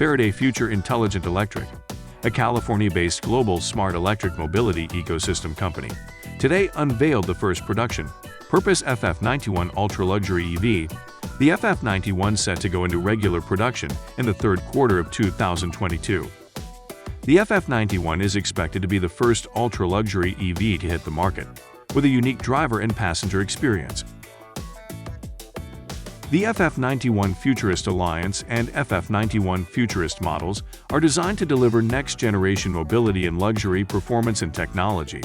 Faraday Future Intelligent Electric, a California-based global smart electric mobility ecosystem company, today unveiled the first production-purpose FF91 ultra-luxury EV. The FF91 set to go into regular production in the third quarter of 2022. The FF91 is expected to be the first ultra-luxury EV to hit the market, with a unique driver and passenger experience. The FF91 Futurist Alliance and FF91 Futurist models are designed to deliver next-generation mobility and luxury performance and technology.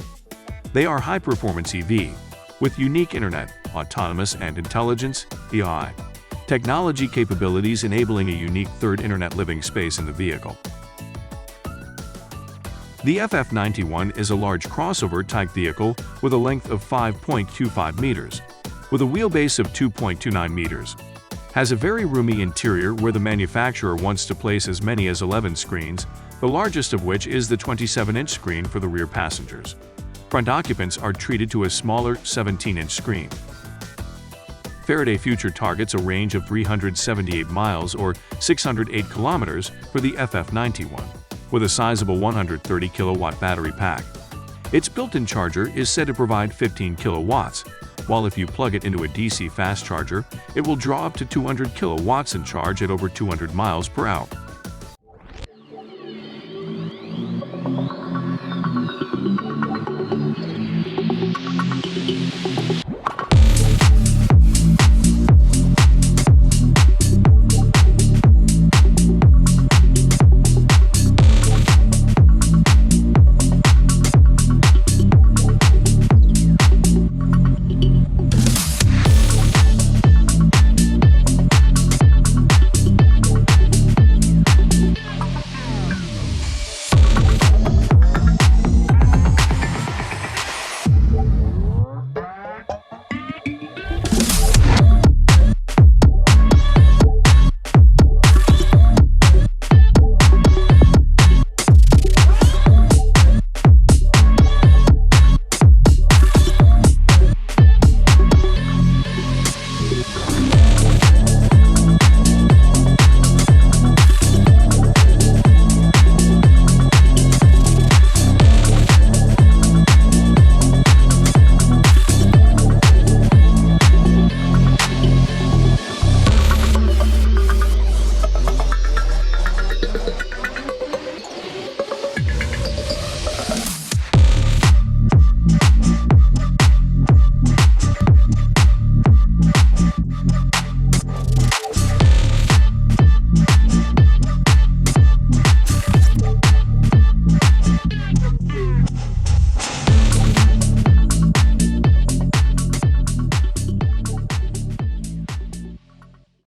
They are high-performance EV, with unique Internet, autonomous and intelligence (AI) technology capabilities enabling a unique third Internet living space in the vehicle. The FF91 is a large crossover-type vehicle with a length of 5.25 meters, with a wheelbase of 2.29 meters. Has a very roomy interior where the manufacturer wants to place as many as 11 screens, the largest of which is the 27-inch screen for the rear passengers. Front occupants are treated to a smaller 17-inch screen. Faraday Future targets a range of 378 miles or 608 kilometers for the FF91, with a sizable 130 kilowatt battery pack. Its built-in charger is said to provide 15 kilowatts, while if you plug it into a DC fast charger, it will draw up to 200 kilowatts and charge at over 200 miles per hour.